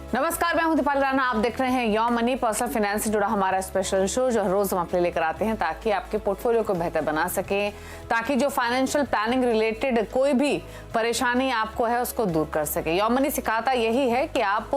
नमस्कार, मैं हूं दीपाली राणा। आप देख रहे हैं योर मनी, पर्सनल फाइनेंस से जुड़ा हमारा स्पेशल शो जो रोज हम अपने लेकर आते हैं ताकि आपके पोर्टफोलियो को बेहतर बना सकें, ताकि जो फाइनेंशियल प्लानिंग रिलेटेड कोई भी परेशानी आपको है उसको दूर कर सके। योर मनी सिखाता यही है कि आप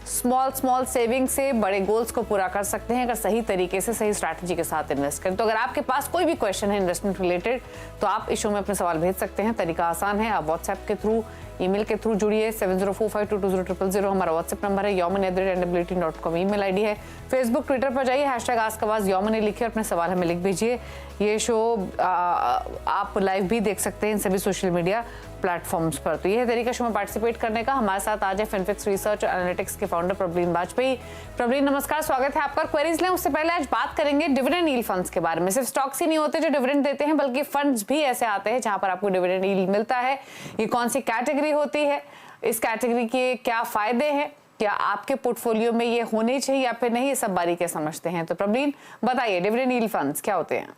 स्मॉल सेविंग से बड़े गोल्स को पूरा कर सकते हैं अगर सही तरीके से, सही स्ट्रैटेजी के साथ इन्वेस्ट करें। तो अगर आपके पास कोई भी क्वेश्चन है इन्वेस्टमेंट रिलेटेड तो आप इस शो में अपने सवाल भेज सकते हैं। तरीका आसान है, आप व्हाट्सएप के थ्रू, ईमेल के थ्रू जुड़िए। 7045220000 हमारा व्हाट्सएप नंबर है। yourmoney@nwt.com ईमेल आईडी है। फेसबुक ट्विटर पर जाइए, #आस्कआवाज योरमनी लिखिए और अपने सवाल हमें लिख भेजिए। ये शो आप लाइव भी देख सकते हैं इन सभी सोशल मीडिया प्लेटफॉर्म्स पर। तो यह तरीका शो में पार्टिसिपेट करने का। हमारे साथ आज है फिनफिक्स रिसर्च एनालिटिक्स के फाउंडर प्रवीण वाजपेयी। प्रवीण नमस्कार, स्वागत है आपका। क्वेरीज लें उससे पहले आज बात करेंगे डिविडेंड यील्ड फंड्स के बारे में। सिर्फ स्टॉक्स ही नहीं होते जो डिविडेंड देते हैं, बल्कि फंड्स भी ऐसे आते हैं जहां पर आपको डिविडेंड यील्ड मिलता है। ये कौन सी कैटेगरी होती है, इस कैटेगरी के क्या फायदे हैं, क्या आपके पोर्टफोलियो में ये होने चाहिए या फिर नहीं, ये सब बारीकी समझते हैं। तो प्रवीण बताइए, डिविडेंड यील्ड फंड्स क्या होते हैं?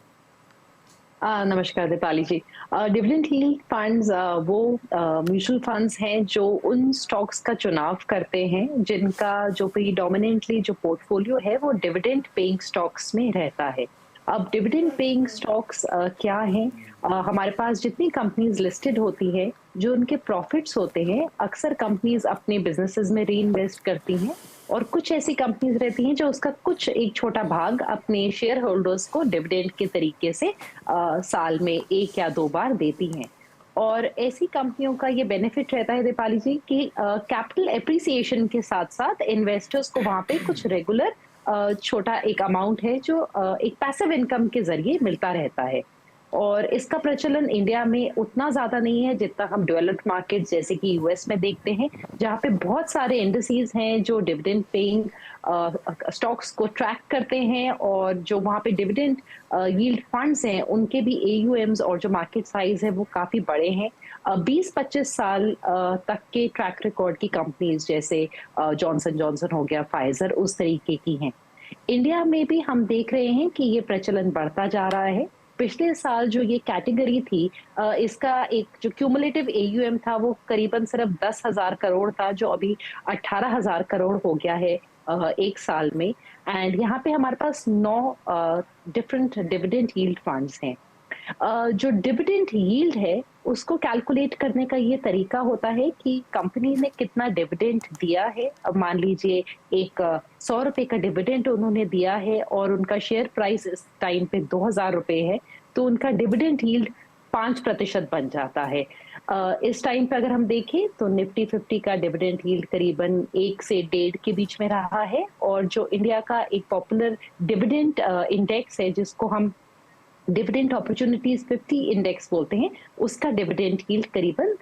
नमस्कार दीपाली जी। डिविडेंड यील्ड फंड्स वो म्यूचुअल फंड्स हैं जो उन स्टॉक्स का चुनाव करते हैं जिनका जो प्रीडोमिनेंटली जो पोर्टफोलियो है वो डिविडेंड पेइंग स्टॉक्स में रहता है। अब डिविडेंड पेइंग स्टॉक्स क्या हैं? हमारे पास जितनी कंपनीज लिस्टेड होती है, जो उनके प्रॉफिट्स होते हैं, अक्सर कंपनीज अपने बिजनेसेस में री इन्वेस्ट करती हैं और कुछ ऐसी कंपनीज रहती हैं जो उसका कुछ एक छोटा भाग अपने शेयर होल्डर्स को डिविडेंड के तरीके से साल में 1 या 2 बार देती हैं। और ऐसी कंपनियों का ये बेनिफिट रहता है दीपाली जी कि कैपिटल एप्रिसिएशन के साथ साथ इन्वेस्टर्स को वहां पे कुछ रेगुलर छोटा एक अमाउंट है जो एक पैसिव इनकम के जरिए मिलता रहता है। और इसका प्रचलन इंडिया में उतना ज्यादा नहीं है जितना हम डेवलप्ड मार्केट जैसे कि यूएस में देखते हैं, जहाँ पे बहुत सारे इंडस्ट्रीज हैं जो डिविडेंड पेइंग स्टॉक्स को ट्रैक करते हैं और जो वहाँ पे डिविडेंड यील्ड फंड्स हैं उनके भी एयूएम्स और जो मार्केट साइज है वो काफी बड़े हैं। 20-25 साल तक के ट्रैक रिकॉर्ड की कंपनीज जैसे जॉनसन जॉनसन हो गया, फाइजर, उस तरीके की हैं। इंडिया में भी हम देख रहे हैं कि ये प्रचलन बढ़ता जा रहा है। पिछले साल जो ये कैटेगरी थी, इसका एक जो क्यूमुलेटिव एयूएम था वो करीबन सिर्फ 10,000 करोड़ था, जो अभी 18,000 करोड़ हो गया है एक साल में। एंड यहाँ पे हमारे पास 9 डिफरेंट डिविडेंड यील्ड फंड्स हैं। जो डिविडेंड यील्ड है उसको कैलकुलेट करने का ये तरीका होता है कि कंपनी ने कितना डिविडेंड दिया है। अब मान लीजिए एक 100 रुपए का डिविडेंड उन्होंने दिया है और उनका शेयर प्राइस इस टाइम पे 2,000 रुपए है, तो उनका डिविडेंड यील्ड 5% बन जाता है। इस टाइम पे अगर हम देखें तो निफ्टी 50 का डिविडेंड यील्ड करीबन 1 से 1.5 के बीच में रहा है और जो इंडिया का एक पॉपुलर डिविडेंड इंडेक्स है जिसको हम डिविडेंड अपॉर्चुनिटीज 50 इंडेक्स बोलते हैं, उसका डिविडेंड यील्ड करीबन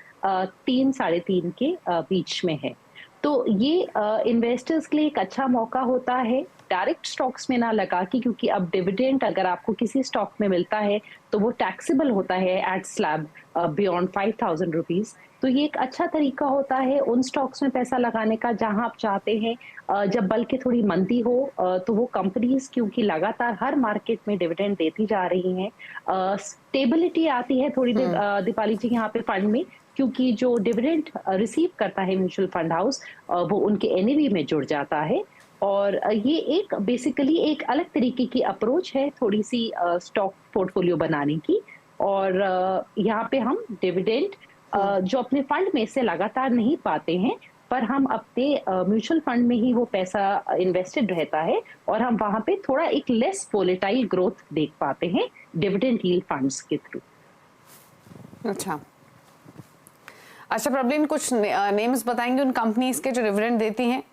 3-3.5 के बीच में है। तो ये इन्वेस्टर्स के लिए एक अच्छा मौका होता है डायरेक्ट स्टॉक्स में ना लगा के, क्योंकि अब डिविडेंड अगर आपको किसी स्टॉक में मिलता है तो वो टैक्सेबल होता है एट स्लैब बियॉन्ड 5,000 रुपीज। तो ये एक अच्छा तरीका होता है उन स्टॉक्स में पैसा लगाने का जहां आप चाहते हैं जब बल्कि थोड़ी मंदी हो तो वो कंपनीज क्योंकि लगातार हर मार्केट में डिविडेंड देती जा रही हैं, स्टेबिलिटी आती है थोड़ी दीपाली जी यहाँ पे फंड में, क्योंकि जो डिविडेंड रिसीव करता है म्यूचुअल फंड हाउस वो उनके एनएवी में जुड़ जाता है। और ये एक बेसिकली एक अलग तरीके की अप्रोच है थोड़ी सी स्टॉक पोर्टफोलियो बनाने की। और यहाँ पे हम डिविडेंड जो अपने फंड में से लगातार नहीं पाते हैं, पर हम अपने म्यूचुअल फंड में ही वो पैसा इन्वेस्टेड रहता है और हम वहां पे थोड़ा एक लेस वोलेटाइल ग्रोथ देख पाते हैं डिविडेंड यील्ड फंड्स के थ्रू। अच्छा प्रवीण, कुछ नेम्स बताएंगे उन कंपनीज के जो डिविडेंड देती हैं?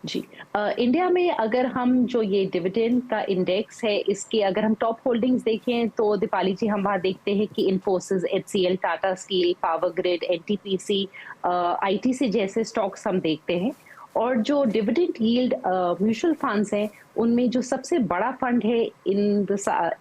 जी, इंडिया में अगर हम जो ये डिविडेंड का इंडेक्स है इसके अगर हम टॉप होल्डिंग्स देखें तो दीपाली जी हम वहाँ देखते हैं कि Infosys, HCL, Tata steel, power grid, NTPC, ITC जैसे स्टॉक्स हम देखते हैं। और जो डिविडेंड यील्ड म्यूचुअल फंड्स हैं उनमें जो सबसे बड़ा फंड है इन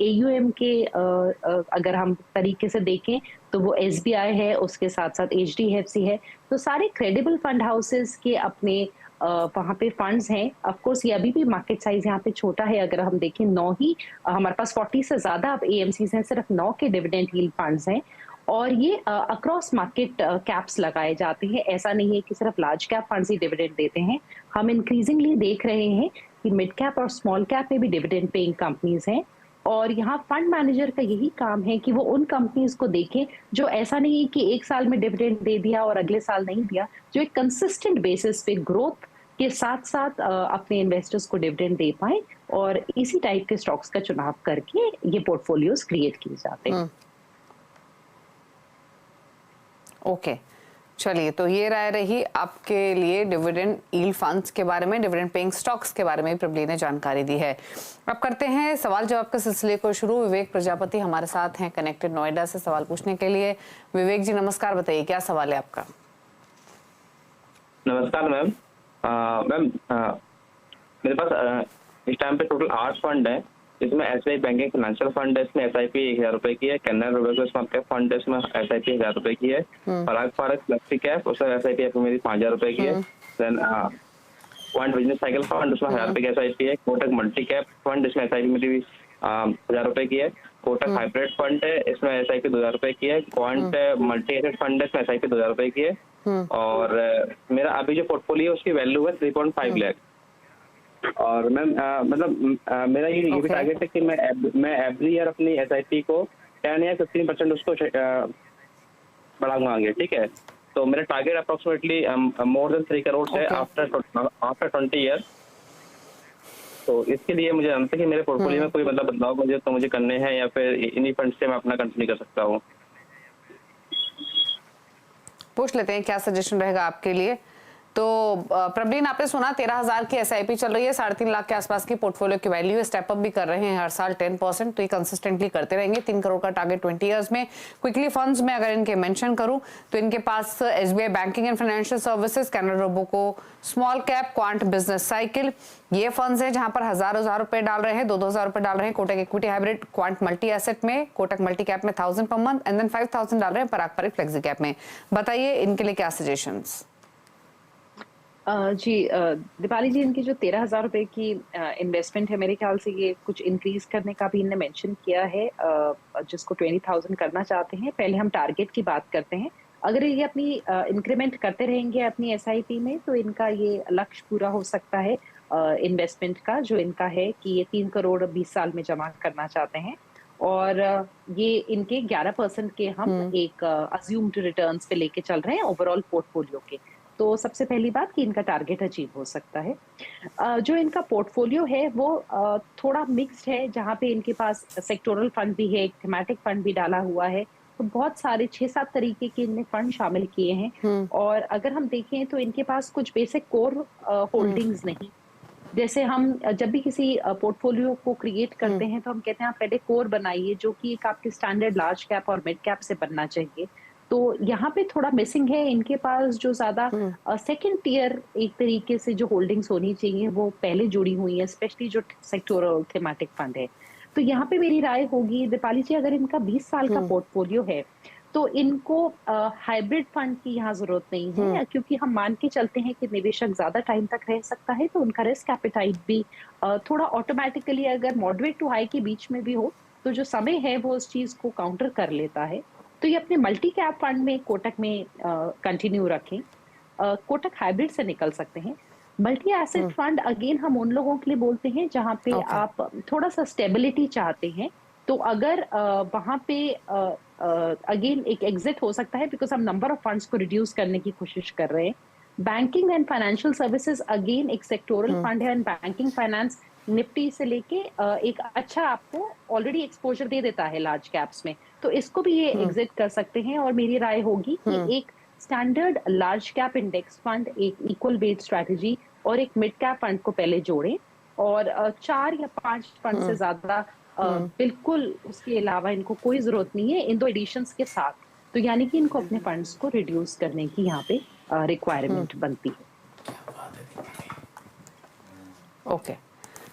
एयूएम के अगर हम तरीके से देखें तो वो एसबीआई है, उसके साथ साथ एचडीएफसी है। तो सारे क्रेडिबल फंड हाउसेस के अपने वहाँ पे फंड्स हैं। ऑफ कोर्स ये अभी भी मार्केट साइज यहाँ पे छोटा है, अगर हम देखें 9 ही हमारे पास 40 से ज्यादा अब एएमसी हैं, सिर्फ 9 के डिविडेंड यील्ड फंड्स हैं। और ये अक्रॉस मार्केट कैप्स लगाए जाते हैं। ऐसा नहीं है कि सिर्फ लार्ज कैप फंड्स ही डिविडेंड देते हैं। हम इंक्रीजिंगली देख रहे हैं कि मिड कैप और स्मॉल कैप में भी डिविडेंड पेइंग कंपनीज हैं। और यहाँ फंड मैनेजर का यही काम है कि वो उन कंपनीज को देखें जो ऐसा नहीं है कि एक साल में डिविडेंड दे दिया और अगले साल नहीं दिया, जो एक कंसिस्टेंट बेसिस पे ग्रोथ के साथ साथ अपने इन्वेस्टर्स को डिविडेंड दे पाए, और इसी टाइप के स्टॉक्स का चुनाव करके ये पोर्टफोलियोज क्रिएट किए जाते हैं। ओके, चलिए, तो ये राय रही आपके लिए डिविडेंड यील्ड फंड्स के बारे में, डिविडेंड पेइंग स्टॉक्स के बारे में प्रबली ने जानकारी दी है। अब करते हैं सवाल जवाब के सिलसिले को शुरू। विवेक प्रजापति हमारे साथ हैं कनेक्टेड नोएडा से सवाल पूछने के लिए। विवेक जी नमस्कार, बताइए क्या सवाल है आपका। नमस्कार मैम। मैम मेरे पास इस टाइम पे टोटल 8 फंड है, इसमें एसबीआई बैंकिंग फाइनेंशियल फंड है, इसमें एसआईपी 1000 रुपए की है। Canara Robeco small cap fund है, इसमें एसआईपी 1000 रुपए की है। फराग फ्लेक्सी कैप, उसमें एसआईपी मेरी 5000 रुपए की है। Then point business cycle fund, उसमें 1000 रुपए की एसआईपी है। कोटक मल्टी कैप फंड, इसमें एसआईपी मेरी 1000 रुपए की है। कोटक हाइब्रिड फंड है, इसमें एसआईपी 2000 रुपए की है। क्वांट मल्टी एसेट फंड है, इसमें एसआईपी 2000 रुपए की है। और मेरा अभी जो पोर्टफोलियो है उसकी वैल्यू है 3.5 लाख। और मैम मतलब मेरा ये भी टारगेट है कि मैं एवरी ईयर अपनी एसआईपी को 10 या 15% उसको बढ़ाऊंगा आगे, ठीक है। तो मेरा target approximately more than 3 crore है आफ्टर 20 ईयर। तो इसके लिए मुझे जानते हैं कि मेरे पोर्टफोलियो में कोई मतलब बदलाव मुझे करने हैं या फिर इन्हीं फंड से मैं अपना कंटिन्यू कर सकता हूँ। पूछ लेते हैं क्या सजेशन रहेगा आपके लिए। तो प्रबलीन, आपने सुना 13,000 की एसआईपी चल रही है, 3.5 लाख के आसपास की पोर्टफोलियो की वैल्यू है। स्टेप अप भी कर रहे हैं हर साल 10%, तो ये कंसिस्टेंटली करते रहेंगे। 3 करोड़ का टारगेट 20 इयर्स में। क्विकली फंड्स में अगर इनके मेंशन करूं तो इनके पास SBI banking and financial services, Canara Robeco small cap, Quant business cycle, ये फंड्स हैं जहां पर हजार रुपए डाल रहे हैं, 2,000 रुपए डाल रहे हैं। Kotak equity hybrid quant multi asset में, कोटक मल्टी कैप में 1000 पर मंथ एंड देन 5000 डाल रहे हैं पराग पारिक फ्लेक्सी कैप में। बताइए इनके लिए क्या सजेशंस। जी दीपाली जी, इनकी जो 13,000 रुपए की इन्वेस्टमेंट है, मेरे ख्याल से ये कुछ इंक्रीज करने का भी इनने मेंशन किया है, जिसको 20,000 करना चाहते हैं। पहले हम टारगेट की बात करते हैं। अगर ये अपनी इंक्रीमेंट करते रहेंगे अपनी एसआईपी में, तो इनका ये लक्ष्य पूरा हो सकता है इन्वेस्टमेंट का, जो इनका है कि ये 3 करोड़ 20 साल में जमा करना चाहते हैं। और ये इनके 11% के हम एक अज्यूम्ड रिटर्न्स पे लेके चल रहे हैं ओवरऑल पोर्टफोलियो के। तो सबसे पहली बात कि इनका टारगेट अचीव हो सकता है। जो इनका पोर्टफोलियो है वो थोड़ा मिक्स्ड है, जहाँ पे इनके पास सेक्टोरल फंड भी है, एक थीमेटिक फंड भी डाला हुआ है। तो बहुत सारे 6-7 तरीके के इनने फंड शामिल किए हैं। और अगर हम देखें तो इनके पास कुछ बेसिक कोर होल्डिंग्स नहीं। जैसे हम जब भी किसी पोर्टफोलियो को क्रिएट करते हैं तो हम कहते हैं आप पहले कोर बनाइए, जो कि एक आपके स्टैंडर्ड लार्ज कैप और मिड कैप से बनना चाहिए। तो यहाँ पे थोड़ा मिसिंग है। इनके पास जो ज्यादा सेकंड टियर एक तरीके से जो होल्डिंग्स होनी चाहिए वो पहले जुड़ी हुई है, स्पेशली जो सेक्टोरल थीमेटिक फंड है। तो यहाँ पे मेरी राय होगी दीपाली जी, अगर इनका 20 साल का पोर्टफोलियो है तो इनको हाइब्रिड फंड की यहाँ जरूरत नहीं है, क्योंकि हम मान के चलते हैं कि निवेशक ज्यादा टाइम तक रह सकता है, तो उनका रिस्क एपेटाइट भी थोड़ा ऑटोमेटिकली अगर मॉडरेट टू हाई के बीच में भी हो तो जो समय है वो उस चीज को काउंटर कर लेता है। तो ये अपने मल्टी कैप फंड में कोटक में कंटिन्यू रखें। कोटक हाइब्रिड से निकल सकते हैं। मल्टी एसेट फंड अगेन हम उन लोगों के लिए बोलते हैं जहां पे आप थोड़ा सा स्टेबिलिटी चाहते हैं। तो अगर वहां पे अगेन एक एग्जिट हो सकता है, बिकॉज हम नंबर ऑफ फंड्स को रिड्यूस करने की कोशिश कर रहे हैं। Banking and financial services again एक सेक्टोरल फंड है, एंड बैंकिंग फाइनेंस निफ्टी से लेके एक अच्छा आपको ऑलरेडी एक्सपोजर दे देता है लार्ज कैप्स में, तो इसको भी ये एग्जिट कर सकते हैं। और मेरी राय होगी कि एक standard large cap index fund, एक इक्वल वेट स्ट्रैटेजी और एक मिड कैप फंड को पहले जोड़ें, और 4 या 5 फंड से ज्यादा बिल्कुल उसके अलावा इनको कोई जरूरत नहीं है इन दो एडिशंस के साथ। तो यानी कि इनको अपने फंड्स को रिड्यूस करने की यहाँ पे रिक्वायरमेंट बनती है। ओके,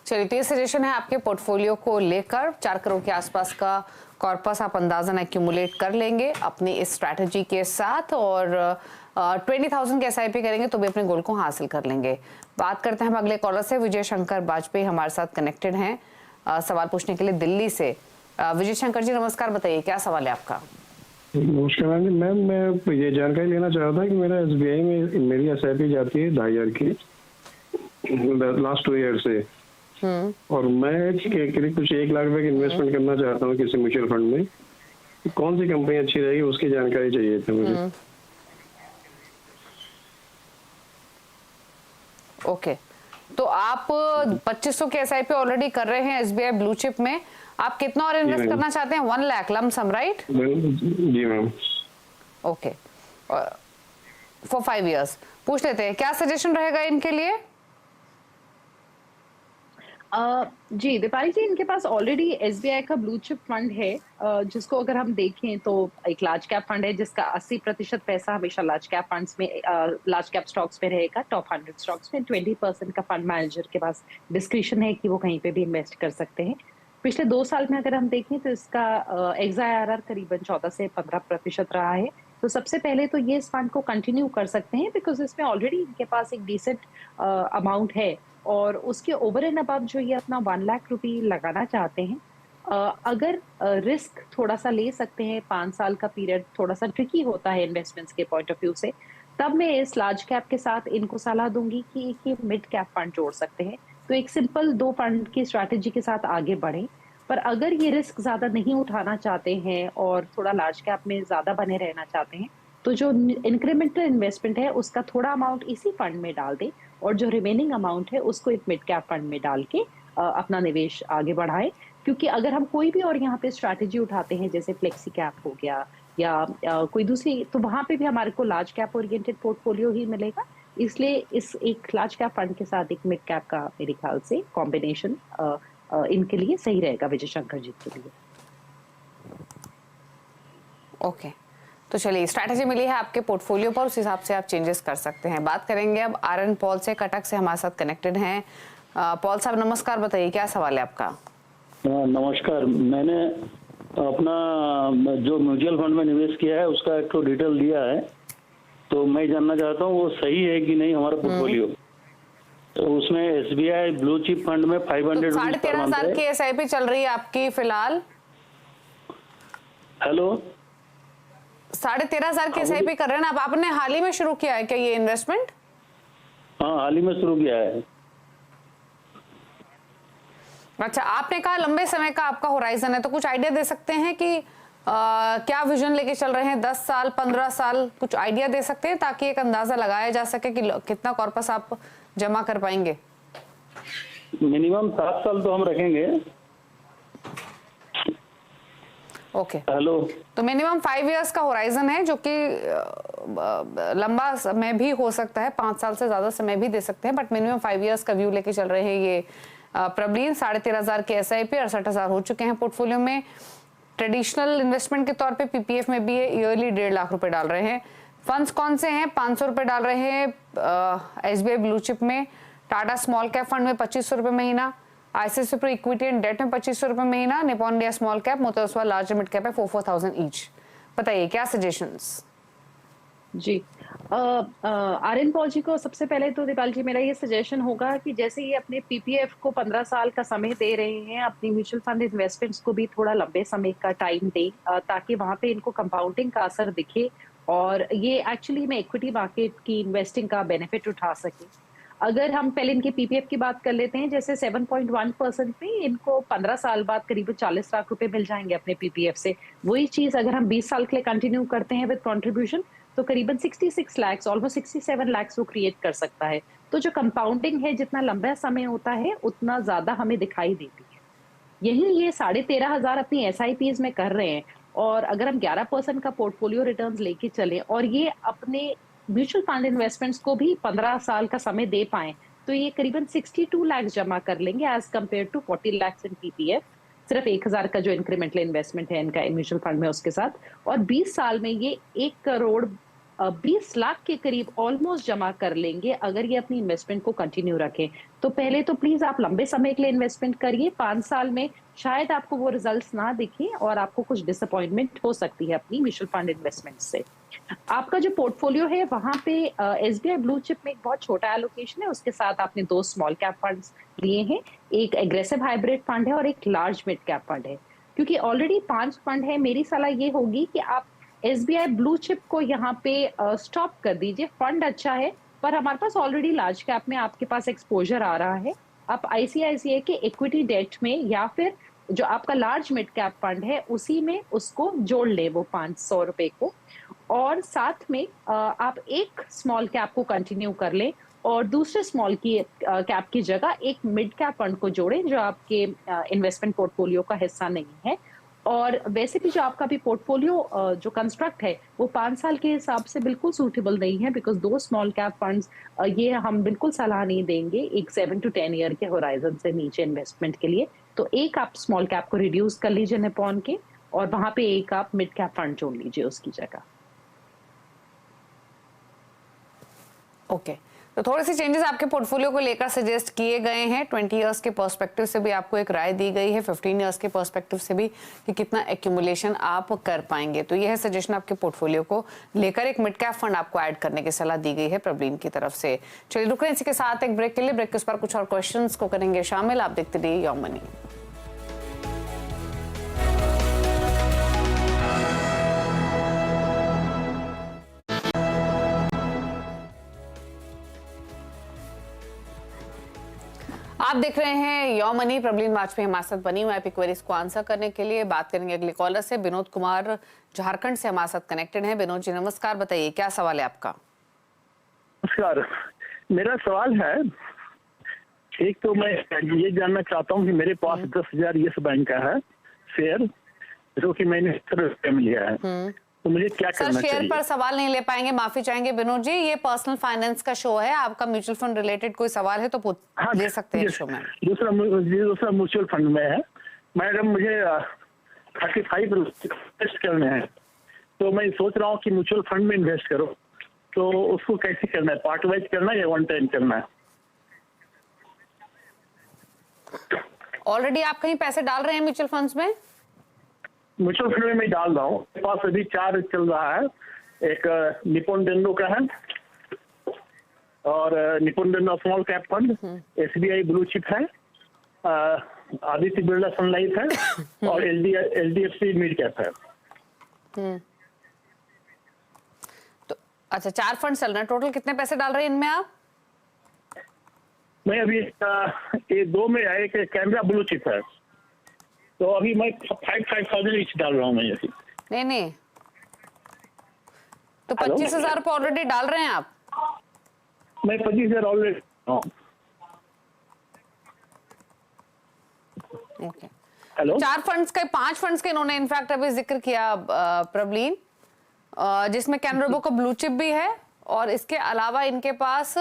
चलिए, तो ये सजेशन है आपके पोर्टफोलियो को लेकर। 4 करोड़ के आसपास का कॉर्पस आप अंदाजन एक्यूमुलेट कर लेंगे अपनी इस स्ट्रैटेजी के साथ, और 20,000 के एसआईपी करेंगे तो भी अपने गोल को हासिल कर लेंगे। बात करते हैं हम अगले कॉलर से। विजय शंकर वाजपेयी हमारे साथ कनेक्टेड हैं सवाल पूछने के लिए दिल्ली से। विजय शंकर जी नमस्कार, बताइए क्या सवाल है आपका। नमस्कार मैम जी। मैम मैं ये जानकारी लेना चाह रहा था कि मेरा एसबीआई में मेरी एसआईपी जाती है 2,500 की लास्ट 2 ईयर से, और मैं करीब कुछ 1 लाख रुपए की इन्वेस्टमेंट करना चाहता हूँ किसी म्यूचुअल फंड में। तो कौन सी कंपनी अच्छी रहेगी उसकी जानकारी चाहिए थी मुझे। ओके, तो आप 2500 के एसआईपी ऑलरेडी कर रहे हैं एसबीआई ब्लू चिप में। आप कितना और इन्वेस्ट मैम। करना चाहते हैं? 1 लाख लमसम, राइट? जी मैम। Okay, for 5 years. पूछ लेते हैं क्या सजेशन रहेगा इनके लिए। जी दीपाली जी, इनके पास ऑलरेडी एसबीआई का ब्लू चिप फंड है, जिसको अगर हम देखें तो एक लार्ज कैप फंड है जिसका 80% पैसा हमेशा लार्ज कैप फंड्स में, लार्ज कैप स्टॉक्स में रहेगा। टॉप 100 स्टॉक्स में 20% का फंड मैनेजर के पास डिस्क्रिशन है कि वो कहीं पे भी इन्वेस्ट कर सकते हैं। पिछले 2 साल में अगर हम देखें तो इसका XIRR करीबन 14 से 15% रहा है। तो सबसे पहले तो ये इस फंड को कंटिन्यू कर सकते हैं, बिकॉज इसमें ऑलरेडी इनके पास एक डिसेंट अमाउंट है, और उसके ओवर एंड अबव जो ये अपना 1 लाख रुपए लगाना चाहते हैं, अगर रिस्क थोड़ा सा ले सकते हैं, 5 साल का पीरियड थोड़ा सा ट्रिकी होता है इन्वेस्टमेंट्स के पॉइंट ऑफ व्यू से, तब मैं इस लार्ज कैप के साथ इनको सलाह दूंगी कि एक ये मिड कैप फंड जोड़ सकते हैं। तो एक सिंपल 2 फंड की स्ट्रैटेजी के साथ आगे बढ़ें। पर अगर ये रिस्क ज्यादा नहीं उठाना चाहते हैं और थोड़ा लार्ज कैप में ज्यादा बने रहना चाहते हैं, तो जो इंक्रीमेंटल इन्वेस्टमेंट है उसका थोड़ा अमाउंट इसी फंड में डाल दें, और जो रिमेनिंग अमाउंट है उसको एक मिड कैप फंड में डाल के अपना निवेश आगे बढ़ाएं। क्योंकि अगर हम कोई भी और यहाँ पे स्ट्रैटेजी उठाते हैं, जैसे फ्लेक्सी कैप हो गया या कोई दूसरी, तो वहां पे भी हमारे को लार्ज कैप ओरिएंटेड पोर्टफोलियो ही मिलेगा। इसलिए इस एक लार्ज कैप फंड के साथ एक मिड कैप का मेरे ख्याल से कॉम्बिनेशन इनके लिए सही रहेगा, विजय शंकर जी के लिए। ओके, तो चलिए स्ट्रैटेजी मिली है आपके पोर्टफोलियो पर, उस हिसाब से आप चेंजेस कर सकते हैं। बात करेंगे अब आरएन पॉल से, कटक से हमारे साथ कनेक्टेड हैं। पॉल साहब नमस्कार, बताइए क्या सवाल है आपका। नमस्कार। मैंने अपना जो म्यूचुअल फंड में निवेश किया है उसका एक तो डिटेल दिया है, तो मैं जानना चाहता हूँ वो सही है कि नहीं हमारा पोर्टफोलियो। तो उसमें एसबीआई ब्लू चिप फंड में 500 तो 13,500 की एसआईपी चल रही है आपकी फिलहाल। हेलो, 13,500 की एसआईपी कर रहे हैं ना आप? आपने हाल ही में शुरू किया है क्या ये इन्वेस्टमेंट? हाँ हाल ही में शुरू किया है। अच्छा, आपने कहा लंबे समय का आपका होराइजन है, तो कुछ आइडिया दे सकते हैं कि क्या विजन लेके चल रहे हैं? 10 साल, 15 साल, कुछ आइडिया दे सकते हैं ताकि एक अंदाजा लगाया जा सके कि कितना कॉर्पस आप जमा कर पाएंगे? मिनिमम 7 साल तो हम रखेंगे। ओके, हेलो, तो मिनिमम 5 इयर्स का होराइजन है, जो कि लंबा समय भी हो सकता है, 5 साल से ज्यादा समय भी दे सकते हैं, बट मिनिमम 5 इयर्स का व्यू लेके चल रहे हैं ये प्रबलीन। 13,500 के एसआईपी 68,000 हो चुके हैं पोर्टफोलियो में। ट्रेडिशनल इन्वेस्टमेंट के तौर पे पीपीएफ में भी है, ईयरली 1.5 लाख रुपए डाल रहे हैं। फंड्स कौन से हैं? 500 रुपए डाल रहे हैं एसबीआई ब्लू चिप में, टाटा स्मॉल कैप फंड में 2500 रुपए महीना, ICICI pro equity and debt में 2500 रुपए महीना, Nippon India small cap, Motilal Oswal large mid cap है 4,000 ईच। बताइए क्या सजेशंस। जी, आर्यन पॉल जी को सबसे पहले तो दीपाल जी मेरा ये सजेशन होगा कि जैसे ये अपने पीपीएफ को 15 साल का समय दे रहे हैं, अपनी म्यूचुअल फंड इन्वेस्टमेंट्स को भी थोड़ा लंबे समय का टाइम दें, ताकि वहां पे इनको कंपाउंडिंग का असर दिखे और ये एक्चुअली में इक्विटी मार्केट की इन्वेस्टिंग का बेनिफिट उठा सके। अगर हम पहले इनके पीपीएफ की बात कर लेते हैं, जैसे 7.1% पे इनको 15 साल बाद करीब 40 लाख रुपए मिल जाएंगे अपने पीपीएफ से। वही चीज अगर हम 20 साल के लिए कंटिन्यू करते हैं विद कंट्रीब्यूशन, तो करीबन 66 लाख, ऑलमोस्ट 67 लाख वो क्रिएट कर सकता है। तो जो कंपाउंडिंग है, जितना लंबा समय होता है उतना ज्यादा हमें दिखाई देती है। यही ये 13,500 अपनी एसआईपीज में कर रहे हैं, और अगर हम 11% का पोर्टफोलियो रिटर्न्स लेके चले और ये अपने म्यूचुअल फंड इन्वेस्टमेंट्स को भी 15 साल का समय दे पाए, तो ये करीबन 62 लाख जमा कर लेंगे as compare to 40 lakh in PPF. सिर्फ 1,000 का जो इंक्रीमेंटल इन्वेस्टमेंट है इनका म्यूचुअल फंड में उसके साथ, और 20 साल में ये 1 करोड़ 20 लाख के करीब ऑलमोस्ट जमा कर लेंगे अगर ये अपनी इन्वेस्टमेंट को कंटिन्यू रखें। तो पहले तो प्लीज आप लंबे समय के लिए इन्वेस्टमेंट करिए। 5 साल में शायद आपको वो रिजल्ट्स ना दिखे और आपको कुछ डिसअपॉइंटमेंट हो सकती है अपनी म्यूचुअल फंड इन्वेस्टमेंट से। आपका जो पोर्टफोलियो है वहां पे एसबीआई ब्लू चिप में एक बहुत छोटा एलोकेशन है, उसके साथ आपने 2 स्मॉल कैप फंड्स लिए हैं, एक एग्रेसिव हाइब्रिड फंड है और एक लार्ज मिड कैप फंड है। क्योंकि ऑलरेडी 5 फंड है, मेरी सलाह ये होगी कि आप एसबीआई ब्लू चिप को यहाँ पे स्टॉप कर दीजिए। फंड अच्छा है, पर हमारे पास ऑलरेडी लार्ज कैप में आपके पास एक्सपोजर आ रहा है। आप आईसीआईसीआई के इक्विटी डेट में या फिर जो आपका लार्ज मिड कैप फंड है उसी में उसको जोड़ ले, वो 500 रुपए को। और साथ में आप एक स्मॉल कैप को कंटिन्यू कर लें और दूसरे स्मॉल की कैप की जगह एक मिड कैप फंड को जोड़ें जो आपके इन्वेस्टमेंट पोर्टफोलियो का हिस्सा नहीं है। और वैसे भी जो आपका भी पोर्टफोलियो जो कंस्ट्रक्ट है वो 5 साल के हिसाब से बिल्कुल सूटेबल नहीं है, बिकॉज 2 स्मॉल कैप फंड्स ये हम बिल्कुल सलाह नहीं देंगे एक 7 to 10 ईयर के होराइजन से नीचे इन्वेस्टमेंट के लिए। तो एक आप स्मॉल कैप को रिड्यूस कर लीजिए निपॉन के, और वहां पे एक आप मिड कैप फंड जोड़ लीजिए उसकी जगह। ओके तो थोड़े से चेंजेस आपके पोर्टफोलियो को लेकर सजेस्ट किए गए हैं। 20 इयर्स के पर्सपेक्टिव से भी आपको एक राय दी गई है, 15 इयर्स के पर्सपेक्टिव से भी कि कितना एक्यूमुलेशन आप कर पाएंगे। तो यह है सजेशन आपके पोर्टफोलियो को लेकर। एक मिड कैप फंड आपको ऐड करने की सलाह दी गई है प्रवीण की तरफ से। चलिए रुक रहे हैं इसी के साथ एक ब्रेक के लिए। ब्रेक के उस पर कुछ और क्वेश्चंस को करेंगे शामिल। आप देखते रहिए योर मनी। आप देख रहे हैं योर मनी। प्रवीण वाजपेयी हमारे साथ बनी हुई है क्वेरीज को आंसर करने के लिए। बात करेंगे अगले कॉलर से। विनोद कुमार झारखंड से हमारे साथ कनेक्टेड हैं। विनोद जी नमस्कार, बताइए क्या सवाल है आपका। नमस्कार, मेरा सवाल है, एक तो मैं ये जानना चाहता हूँ कि मेरे पास 10,000 यस बैंक का है शेयर, जो कि मैंने में लिया है, तो मुझे क्या सर करना शेयर चाहिए? पर सवाल नहीं ले पाएंगे, माफी चाहेंगे विनोद जी। ये पर्सनल फाइनेंस का शो है, आपका म्यूचुअल फंड रिलेटेड कोई सवाल है तो ले सकते हैं शो में। दूसरा म्यूचुअल फंड में है मैडम, मुझे 35 इन्वेस्ट करने हैं, तो मैं सोच रहा हूँ कि म्यूचुअल फंड में इन्वेस्ट करो, तो उसको कैसे करना है? पार्ट वाइज करना है या वन टाइम करना है? ऑलरेडी आप कहीं पैसे डाल रहे हैं म्यूचुअल फंड्स में? म्यूचुअल फंड में मैं डाल रहा हूँ, मेरे पास अभी 4 चल रहा है। एक निपॉन डेंडो का है, और Nippon India small cap fund, SBI blue chip है, आदित्य बिरला सन लाइफ है, और एलडीएफसी मिड कैप है। तो अच्छा 4 फंड चल रहे हैं। टोटल कितने पैसे डाल रहे हैं इनमें आप? मैं अभी ये 2 में है, एक कैमरा ब्लू चिप है, तो अभी मैं 5,000 ईच डाल रहा हूँ मैं अभी। नहीं तो 25,000 रुपए ऑलरेडी डाल रहे हैं आप? मैं 25,000 ऑलरेडी। ओके हेलो, 4 फंड्स के 5 फंड्स के इन्होंने इनफैक्ट अभी जिक्र किया प्रवीण, जिसमें कैनरा बैंक का ब्लू चिप भी है, और इसके अलावा इनके पास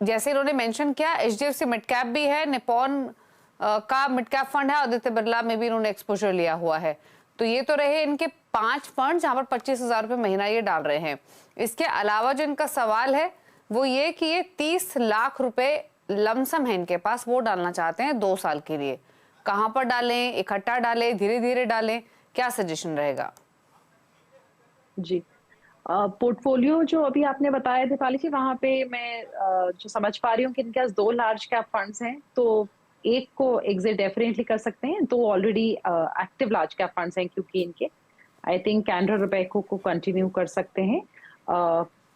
जैसे इन्होंने मेंशन किया एचडीएफसी मिड कैप भी है, निपॉन का मिड कैप फंड है, आदित्य बिरला में भी इन्होंने एक्सपोजर लिया हुआ है। तो ये तो रहे इनके 5 फंड जहां पर 25,000 रुपए महीना ये डाल रहे हैं। इसके अलावा जो इनका सवाल है वो ये कि ये 30 लाख रुपए लमसम है इनके पास, वो डालना चाहते हैं 2 साल के लिए। कहां पर डालें, इकट्ठा डालें, धीरे धीरे डालें, क्या सजेशन रहेगा? जी, पोर्टफोलियो जो अभी आपने बताया दीपाली जी, वहां पे मैं जो समझ पा रही हूँ कि इनके पास 2 लार्ज कैप फंड्स हैं, तो एक को एग्जिट डेफिनेटली कर सकते हैं। 2 already active large cap funds हैं, क्योंकि इनके आई थिंक कैनरा रुपैको को कंटिन्यू कर सकते हैं।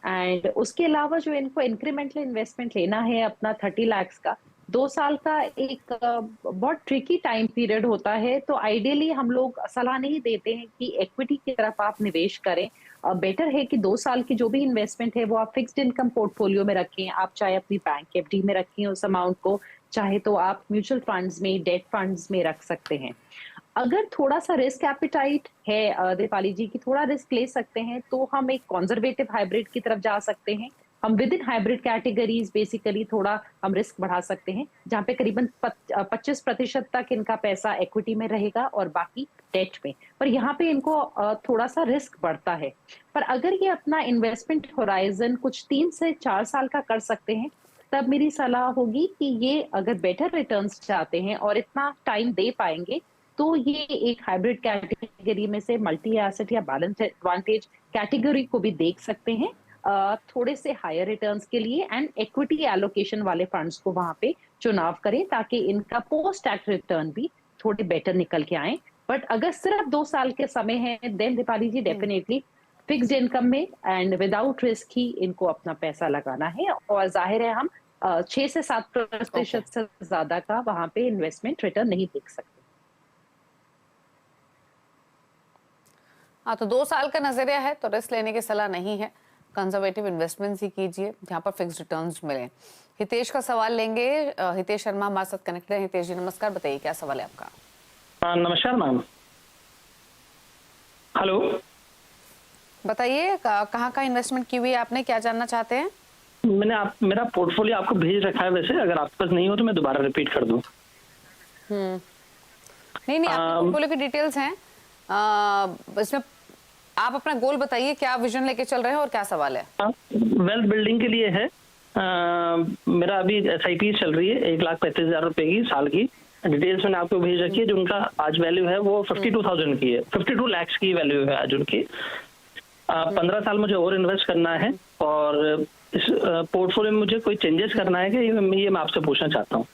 एंड उसके अलावा जो इनको इंक्रीमेंटल इन्वेस्टमेंट लेना है अपना 30 लाख का, 2 साल का एक बहुत ट्रिकी टाइम पीरियड होता है, तो आइडियली हम लोग सलाह नहीं देते हैं कि इक्विटी की तरफ आप निवेश करें। बेटर है कि 2 साल की जो भी इन्वेस्टमेंट है वो आप फिक्स्ड इनकम पोर्टफोलियो में रखें। आप चाहे अपनी बैंक एफडी में रखें उस अमाउंट को, चाहे तो आप म्यूचुअल फंड्स में, डेट फंड्स में रख सकते हैं। अगर थोड़ा सा रिस्क एपिटाइट है दीपाली जी की, थोड़ा रिस्क ले सकते हैं, तो हम एक कंजर्वेटिव हाइब्रिड की तरफ जा सकते हैं। हम with in hybrid categories basically थोड़ा हम रिस्क बढ़ा सकते हैं, जहां पे करीबन 25% तक इनका पैसा इक्विटी में रहेगा और बाकी डेट में। पर यहाँ पे इनको थोड़ा सा रिस्क बढ़ता है। पर अगर ये अपना इन्वेस्टमेंट होराइजन कुछ 3 से 4 साल का कर सकते हैं, तब मेरी सलाह होगी कि ये अगर बेटर रिटर्न्स चाहते हैं और इतना टाइम दे पाएंगे, तो ये एक हाइब्रिड कैटेगरी में से मल्टी एसेट या बैलेंस एडवांटेज कैटेगरी को भी देख सकते हैं थोड़े से हायर रिटर्न्स के लिए, एंड इक्विटी एलोकेशन वाले फंड्स को वहां पे चुनाव करें, ताकि इनका पोस्ट टैक्स रिटर्न भी थोड़े बेटर निकल के आए। बट अगर सिर्फ 2 साल के समय है, देन दीपाली जी डेफिनेटली फिक्स्ड इनकम में एंड विदाउट रिस्क ही इनको अपना पैसा लगाना है। और जाहिर है हम 6 से 7% से ज्यादा का वहां पे इन्वेस्टमेंट रिटर्न नहीं देख सकते। हाँ, तो 2 साल का नजरिया है तो रिस्क लेने की सलाह नहीं है, कंजर्वेटिव इन्वेस्टमेंट्स ही कीजिए जहां पर फिक्स्ड रिटर्न्स मिले। हितेश का सवाल लेंगे। हितेश शर्मा हमारे साथ कनेक्टेड है। हितेश जी नमस्कार, बताइए क्या सवाल है आपका। नमस्कार मैम। हेलो, बताइए कहाँ का इन्वेस्टमेंट की हुई है आपने, क्या जानना चाहते हैं? मेरा पोर्टफोलियो आपको भेज रखा है, वैसे अगर आपके पास नहीं हो तो मैं दोबारा रिपीट कर दूं। नहीं, आपके पोर्टफोलियो की डिटेल्स हैं। इसमें आप अपना गोल बताइए, क्या विजन लेके चल रहे हैं और क्या सवाल है? वेल्थ बिल्डिंग के लिए है। मेरा अभी SIP चल रही है 1,35,000 रुपए की साल की। डिटेल्स मैंने आपको भेज रखी है। जो उनका आज वैल्यू है वो 52,000 की है, 52 lakhs की वैल्यू है आज उनकी। 15 साल मुझे और इन्वेस्ट करना है और इस पोर्टफोलियो में मुझे कोई चेंजेस करना है कि ये मैं आपसे पूछना चाहता हूँ।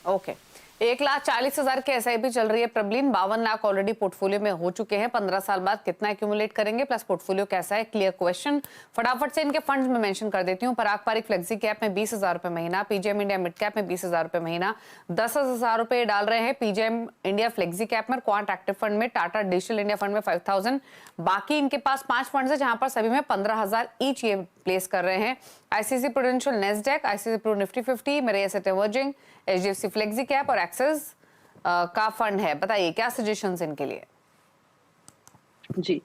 ओके, 1,40,000 की SIP चल रही है प्रबलीन। 52 लाख ऑलरेडी पोर्टफोलियो में हो चुके हैं। 15 साल बाद कितना एक्यूमुलेट करेंगे, प्लस पोर्टफोलियो कैसा है, क्लियर क्वेश्चन। फटाफट से इनके फंड्स में मेंशन कर देती हूँ। पराग पारिक फ्लेक्सी कैप में 20,000 रुपए महीना, PGM इंडिया मिड कैप में 20,000 रुपए महीना, 10,000 रुपए डाल रहे हैं PGM इंडिया फ्लेक्सी कैप में। क्वांट एक्टिव फंड में, टाटा डिजिटल इंडिया फंड में 5,000। बाकी इनके पास 5 फंड है जहां पर सभी में 15,000 ईच ये प्लेस कर रहे हैं। ICICI Prudential Nasdaq, ICICI pru Nifty 50, Mirae asset emerging, HDFC flexi cap और एक्सेस का फंड है। बताइए क्या सजेशंस इनके लिए? जी,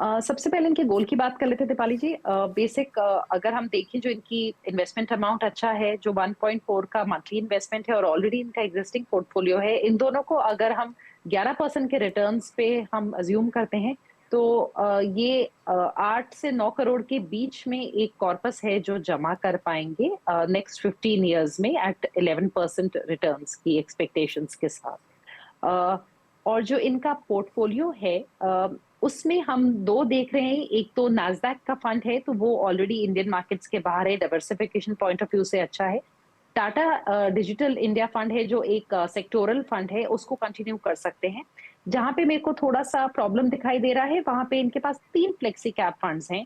सबसे पहले इनके गोल की बात कर लेते हैं दीपाली जी। बेसिक अगर हम देखें जो इनकी इन्वेस्टमेंट अमाउंट अच्छा है, जो 1.4 का मंथली इन्वेस्टमेंट है और ऑलरेडी इनका एग्जिस्टिंग पोर्टफोलियो है, इन दोनों को अगर हम 11% के रिटर्न्स पे हम अज्यूम करते हैं तो ये 8 से 9 करोड़ के बीच में एक कॉर्पस है जो जमा कर पाएंगे नेक्स्ट 15 इयर्स में एट 11% रिटर्न्स की एक्सपेक्टेशंस के साथ। और जो इनका पोर्टफोलियो है उसमें हम 2 देख रहे हैं। एक तो नास्डैक का फंड है, तो वो ऑलरेडी इंडियन मार्केट्स के बाहर है, डाइवर्सिफिकेशन पॉइंट ऑफ व्यू से अच्छा है। टाटा डिजिटल इंडिया फंड है जो एक सेक्टोरल फंड है, उसको कंटिन्यू कर सकते हैं। जहां पे मेरे को थोड़ा सा प्रॉब्लम दिखाई दे रहा है वहां पे इनके पास 3 फ्लेक्सी कैप फंड्स हैं।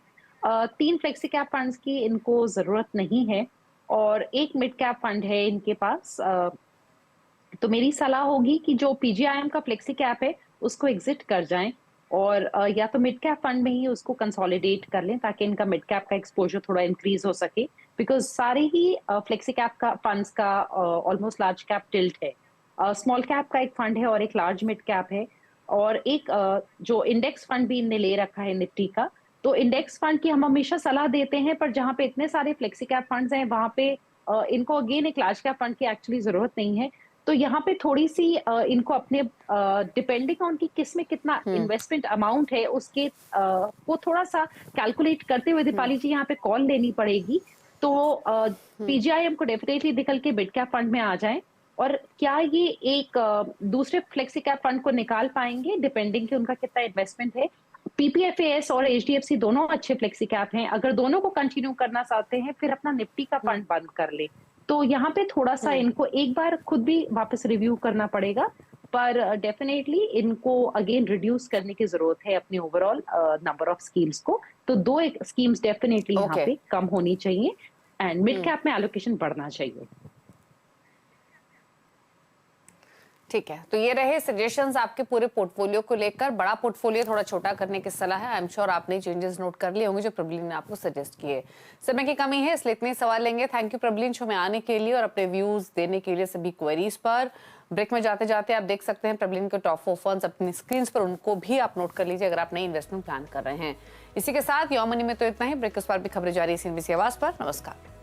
3 फ्लेक्सी कैप फंड्स की इनको जरूरत नहीं है और एक मिड कैप फंड है इनके पास। तो मेरी सलाह होगी कि जो PGIM का फ्लेक्सी कैप है उसको एग्जिट कर जाएं और या तो मिड कैप फंड में ही उसको कंसोलिडेट कर लें ताकि इनका मिड कैप का एक्सपोजर थोड़ा इंक्रीज हो सके। बिकॉज सारे ही फ्लेक्सी कैप का फंड्स का ऑलमोस्ट लार्ज कैप टिल्ट है। स्मॉल कैप का एक फंड है और एक लार्ज मिड कैप है और एक जो इंडेक्स फंड भी इनने ले रखा है निफ्टी का। तो इंडेक्स फंड की हम हमेशा सलाह देते हैं, पर जहां पे इतने सारे फ्लेक्सी कैप फंड्स हैं वहां पे इनको अगेन एक लार्ज कैप फंड की एक्चुअली जरूरत नहीं है। तो यहाँ पे थोड़ी सी इनको अपने डिपेंडिंग ऑन की किस में कितना इन्वेस्टमेंट अमाउंट है उसके वो थोड़ा सा कैलकुलेट करते हुए दीपाली जी यहाँ पे कॉल लेनी पड़ेगी। तो PGIM को डेफिनेटली निकल के मिड कैप फंड में आ जाए और क्या ये एक दूसरे फ्लेक्सी कैप फंड को निकाल पाएंगे डिपेंडिंग कि उनका कितना इन्वेस्टमेंट है। PPFAS और HDFC दोनों अच्छे फ्लेक्सी कैप हैं। अगर दोनों को कंटिन्यू करना चाहते हैं फिर अपना निफ्टी का फंड बंद कर ले। तो यहाँ पे थोड़ा सा इनको एक बार खुद भी वापस रिव्यू करना पड़ेगा, पर डेफिनेटली इनको अगेन रिड्यूस करने की जरूरत है अपने ओवरऑल नंबर ऑफ स्कीम्स को। तो 2 एक स्कीम्स डेफिनेटली यहाँ पे कम होनी चाहिए एंड मिड कैप में एलोकेशन बढ़ना चाहिए। ठीक है, तो ये रहे सजेशंस आपके पूरे पोर्टफोलियो को लेकर। बड़ा पोर्टफोलियो थोड़ा छोटा करने की सलाह है। आई एम श्योर आपने चेंजेस नोट कर लिए होंगे जो प्रबलीन ने आपको सजेस्ट किए। समय की कमी है इसलिए इतने सवाल लेंगे। थैंक यू प्रबलीन शो में आने के लिए और अपने व्यूज देने के लिए सभी क्वेरीज पर। ब्रेक में जाते जाते आप देख सकते हैं प्रबलीन के टॉप 4 फंड्स अपनी स्क्रीन पर, उनको भी आप नोट कर लीजिए अगर आप नई इन्वेस्टमेंट प्लान कर रहे हैं। इसी के साथ योर मनी में तो इतना ही। ब्रेक के उस पर भी खबरें जारी CNBC आवाज पर। नमस्कार।